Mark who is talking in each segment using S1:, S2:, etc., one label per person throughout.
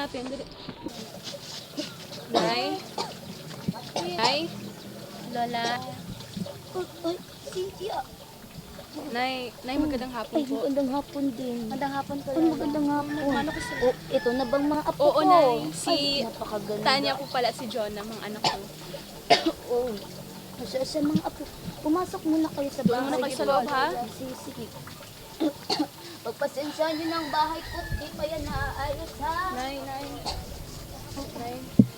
S1: natin. Dali. Nay? Nay?
S2: Lola. Ay, Cynthia.
S1: Nay, magandang hapon
S2: Ay,
S1: po.
S2: magandang hapon din.
S3: Magandang hapon po,
S2: Ay,
S3: Lola.
S2: magandang hapon.
S1: Paano ko sila?
S2: Oh, ito na bang mga apo
S1: Oo,
S2: ko?
S1: Nay. Si
S2: Ay, napakaganda.
S1: Tanya po pala at si Jonah, mga anak ko.
S2: Oo. Sa mga apo. Pumasok muna kayo sa
S1: Doon
S2: bahay.
S1: muna kayo sa loob, ha?
S2: Sige. Pagpasensya nyo ng bahay ko, di pa yan naayos, ha?
S1: Nay,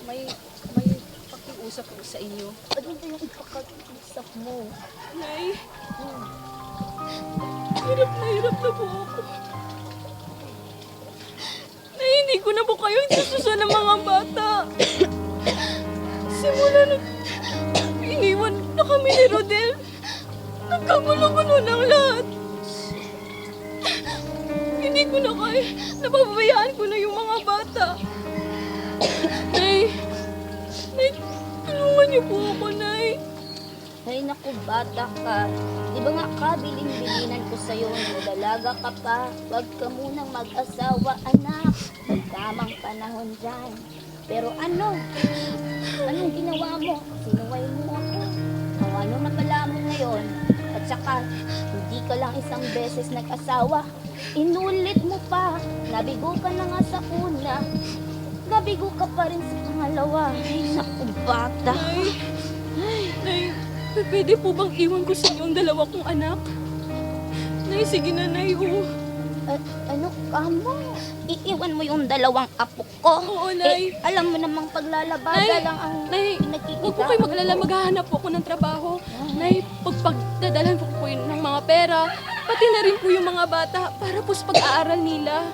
S1: may pakiusap po sa inyo.
S2: Ano ba yung ipakag-usap mo?
S1: Nay, hirap na po ako. Nay, hindi ko na po kayo isususo ng mga bata. Simula na iniwan na kami ni Rodel. Nagkagulo-gulo ng lahat. Hindi ko na kaya. Napapabayaan ko na yung mga bata. Nay, tulungan niyo po ako, Nay.
S2: Ay, naku, bata ka. Di ba nga kabiling-bilinan ko sa'yo, nagdalaga ka pa. Huwag ka munang mag-asawa, anak. Magtamang panahon dyan. Pero anong ginawa mo? Sinuway mo ako. Ano na pala mo ngayon? At saka, hindi ka lang isang beses nag-asawa. Inulit mo pa. Nabigo ka na nga sa una. Nabigo ka pa rin sa pangalawa. Ay, naku, bata.
S1: Nay, pwede po bang iwan ko sa inyo ang dalawa kong anak? Nay, sige na, Nay.
S2: Ano ka mo? Iiwan mo yung dalawang apo ko.
S1: Oo, Nay.
S2: Alam mo namang paglalabada lang ang
S1: Nay,
S2: nakikita.
S1: huwag po kayo mag-alala. Maghahanap po ako ng trabaho. Nay, pagdadalhan po ko ng mga pera, pati na rin po yung mga bata para po sa pag-aaral nila.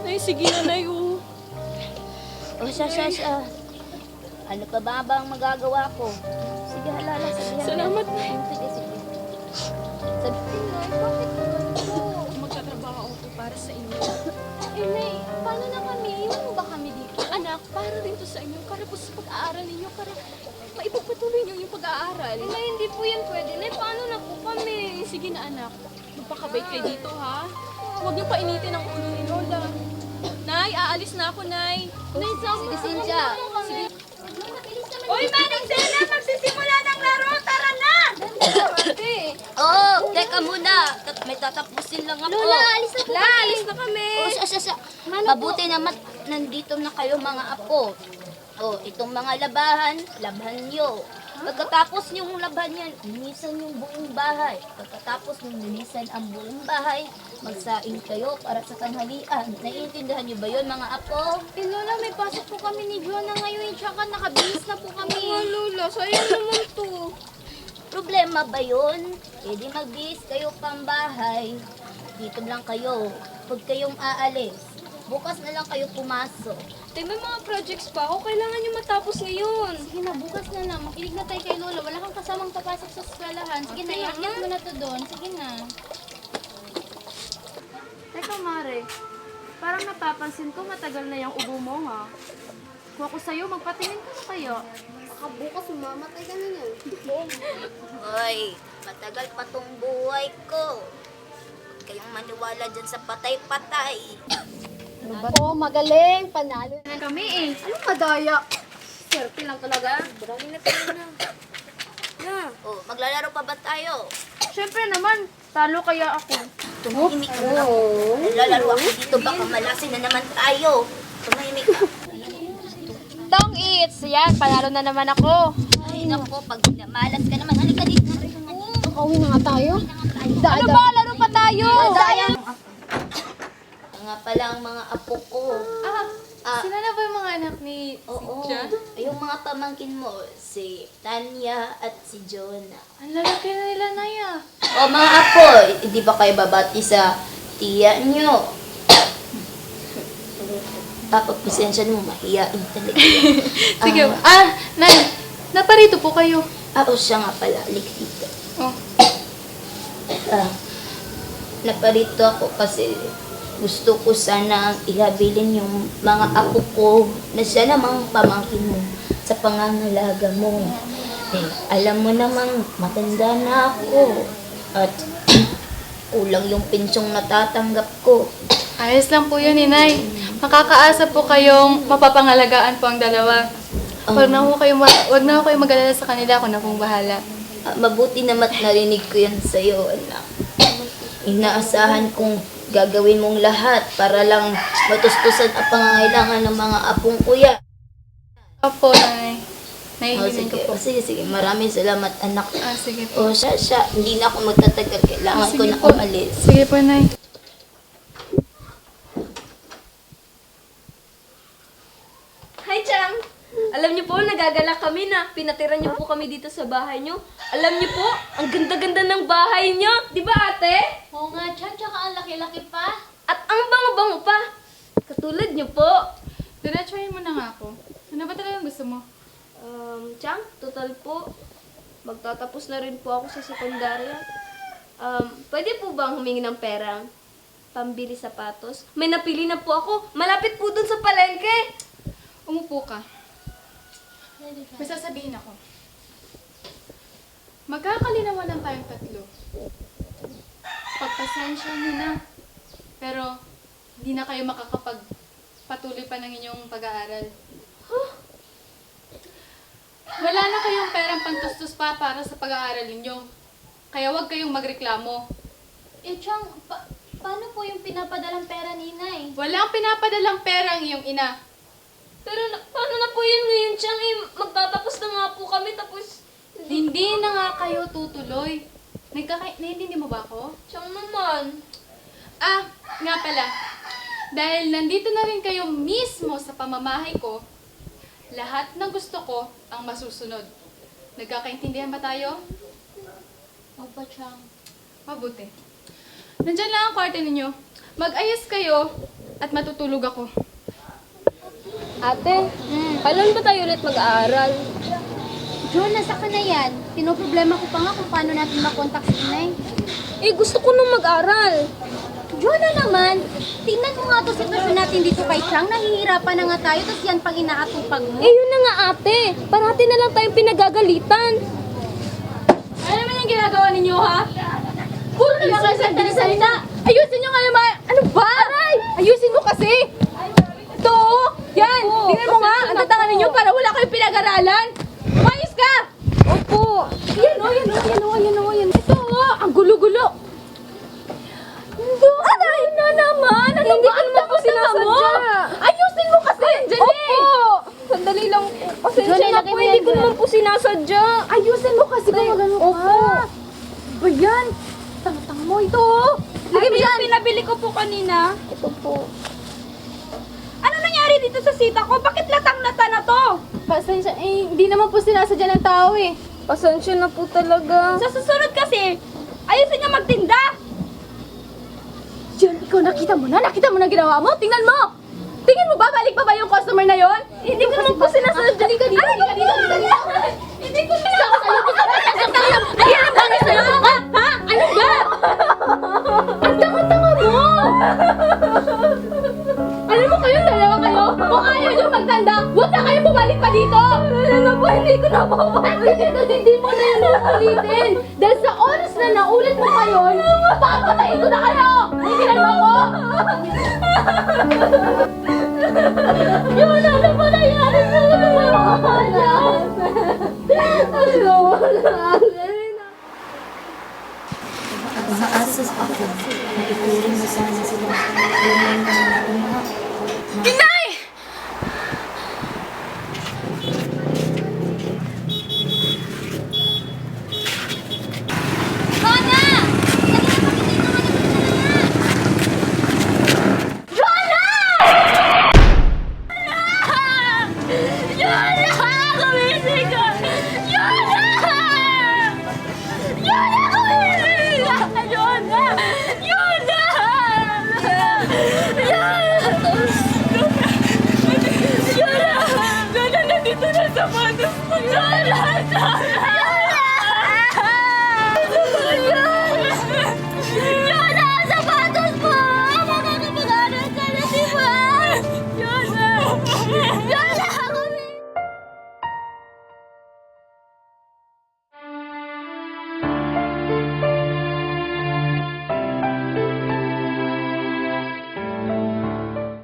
S1: Nay, sige na, Nay.
S2: O, siya. Ano pa ba ang magagawa ko? Sige, halala, sabihan.
S1: Salamat, Nay.
S2: Sige. Sabihin, Nay, bakit ganito?
S1: Magtatrabaho ako para sa inyo.
S3: Nay, paano na kami? Iwan mo ba kami dito?
S1: Anak, para rin to sa inyo. Para po sa pag-aaral ninyo. Para maipagpatuloy niyo yung pag-aaral.
S3: Nay, hindi po yan pwede. Nay, paano na po kami?
S1: Sige na, anak. Magpakabait kayo dito, ha? Huwag niyo painitin ang ulo ni Lola. Nay, aalis na ako, Nay.
S3: Nay,
S2: Sige, Cynthia.
S1: Sige.
S3: Uy, Manang Sena! Magsisimula ng laro! Tara na!
S2: Oo, teka muna. May tatapusin lang ako.
S3: Lola, alis na po kami. Alis na kami.
S2: O, siya. Mabuti naman nandito na kayo mga apo. O, itong mga labhan nyo. Pagkatapos yung labhan yan, linisan yung buong bahay. Pagkatapos nung linisan ang buong bahay, magsaing kayo para sa tanghalian. Naiintindihan nyo ba yun mga apo?
S3: Lola, may pasok po kami ni Jonah ngayon. Tsaka nakabihis na po kami. Lola, sayang naman to.
S2: Problema ba yun? E di magbihis kayo pang bahay. Dito lang kayo. Huwag kayong aalis. Bukas na lang kayo pumasok.
S3: May mga projects pa ako. Kailangan nyo matapos ngayon. Sige na, bukas na lang. Makinig na tayo kay Lola. Wala kang kasamang papasok sa eskwelahan. Sige na, iakit mo na to doon. Sige na.
S4: Teka, Mare. Parang napapansin ko matagal na yung ubo mo, ha? Kung ako sa'yo, magpatingin ka na kayo.
S3: Baka bukas mamamatay ka na yan.
S2: Hoy, matagal pa tong buhay ko. Huwag kayong maniwala dyan sa patay-patay.
S3: Oo, magaling. Panalo na.
S4: Kami eh. Anong madaya?
S3: Swerte lang talaga. Marami na tayo na.
S2: Oh, maglalaro pa ba tayo?
S4: Siyempre naman, talo kaya ako.
S2: Tumahimik ka na. Naglalaro ako dito, baka malasin na naman tayo. Tumahimik ka.
S4: Tong Eats! Yan, panalo na naman ako.
S2: Ay, naku, pag malas ka naman, halika dito.
S3: Kauwi na nga tayo.
S4: Ano ba? Laro pa tayo!
S2: Nga pala ang mga apo ko.
S4: Sila na ba yung mga anak ni
S2: Oo, yung mga pamangkin mo, si Tanya at si Jonah.
S4: Ang lalaki na nila, Naya.
S2: O mga apo, hindi ba kayo babati sa tiya nyo? Pasensya mo, mahiyain talaga.
S4: Sige. Nay, naparito po kayo.
S2: O siya nga pala, alik dito.
S4: Oh.
S2: Naparito ako kasi gusto ko sana ihabilin yung mga apo ko na siya namang pamangkin mo sa pangangalaga mo. Eh, alam mo namang matanda na ako at kulang yung pensyong natatanggap ko.
S4: Ayos lang po yun, Inay.
S5: Makakaasa po kayong mapapangalagaan po ang dalawa. Huwag na ho kayo mag-alala sa kanila, ako na pong bahala.
S2: Mabuti naman narinig ko yan sa'yo, anak. Inaasahan kong gagawin mong lahat para lang matustusan ang pangangailangan ng mga apong kuya.
S5: Opo, Nay.
S2: O,
S5: Naihiling ko
S2: sige,
S5: po.
S2: sige. Maraming salamat, anak.
S5: Sige po.
S2: O, siya. Hindi na ako magtatagal. Kailangan ko
S5: Sige
S2: na
S5: po.
S2: umalis.
S5: Sige po, Nay.
S1: Hi, Chang! Alam niyo po, nagagalak kami na pinatira niyo po kami dito sa bahay niyo. Alam niyo po, ang ganda-ganda ng bahay niyo. Di ba, ate?
S3: Oo nga, Chang, tsaka ang laki-laki pa.
S1: At ang bango-bango pa. Katulad niyo po.
S5: Diretsuhin mo na nga ako. Ano ba talagang gusto mo?
S1: Chang, total po, magtatapos na rin po ako sa sekundarya. Pwede po bang humingi ng perang pambili sapatos? May napili na po ako. Malapit po dun sa palengke.
S5: Umupo ka. May sasabihin ako. Magkakalinawan lang tayong tatlo. Pagpasensya nyo na. Pero, hindi na kayo makakapagpatuloy pa ng inyong pag-aaral. Wala na kayong perang pantustos pa para sa pag-aaral ninyo. Kaya huwag kayong magreklamo.
S3: Eh, Chang, paano po yung pinapadalang pera ni Inay?
S5: Walang pinapadalang pera ang iyong ina.
S1: Pero paano na po yun ngayon, Chang? Magtatapos na nga po kami tapos
S5: Hindi na nga kayo tutuloy. Naiintindi mo ba ako?
S1: Chang naman.
S5: Nga pala. Dahil nandito na rin kayo mismo sa pamamahay ko, lahat ng gusto ko ang masusunod. Nagkakaintindihan ba tayo?
S3: Opo, Chang.
S5: Mabuti. Nandyan lang ang kwarto ninyo. Mag-ayos kayo at matutulog ako.
S1: Ate, kailan ba tayo ulit mag-aaral?
S3: John, nasa ka na yan. Pinoproblema ko pa nga kung paano natin makontak si Inay.
S1: Gusto ko nung mag-aral.
S3: John na naman, tingnan mo nga to sitwasyon natin dito kay Chang. Nahihirapan na nga tayo, tapos yan pang inaatupag mo.
S1: Yun na nga, ate. Parati na lang tayong pinagagalitan.
S5: Ano naman yung ginagawa ninyo, ha?
S3: Puro na lang kayo salita.
S5: Ayusin nyo nga yung mga... Ano ba? Aray! Ayusin mo kasi! Ito, oh! Yan! Tingnan mo nga! Ang tatangan ninyo para wala kayong pinag-aralan! Umayos ka!
S1: Opo.
S5: Yan o, yan. Ito o, ang gulo-gulo. Aray na naman! Ano
S1: Hindi
S5: ba?
S1: ko
S5: Ang
S1: naman po
S5: tapos na
S1: sinasadya.
S5: Ayusin mo kasi! Opo!
S1: Sandali lang po. Pasensya
S3: John,
S1: na
S3: ilagay
S1: po.
S3: mo
S1: Hindi
S3: yan
S1: ko
S3: dyan.
S1: naman po sinasadya.
S5: Ayusin mo kasi kung magano ka.
S1: Opo.
S5: Ba yan? Tanga-tanga mo ito o. Lagay mo yan!
S1: Pinabili ko po kanina.
S2: Ito po.
S1: Ano nangyari dito sa sita ko? Bakit latang-lata na to?
S5: Pasensya, hindi naman po sinasadya ng tao eh.
S1: Pasensya na po talaga. Sa susunod kasi, ayusin niya magtinda.
S5: Yan, ikaw nakita mo na ginawa mo? Tingnan mo! Tingin mo ba, balik pa ba yung customer na yon?
S1: Hindi ko naman po sinasadya.
S5: Halika dito, halika dito. Hindi ko sinasadya. Ayan ang bangis sa'yo, ha? Ano ba? Ang tanga-tanga mo! Alam mo kayong dalawa kayo, kung ayaw nyo magtanda, huwag na kayong bumalik pa dito! Ano po, hindi ko na mababalik. Hindi mo na yun uulitin. Dahil sa oras na naulit mo ngayon, papatayin ko na kayo! Tingnan mo ko!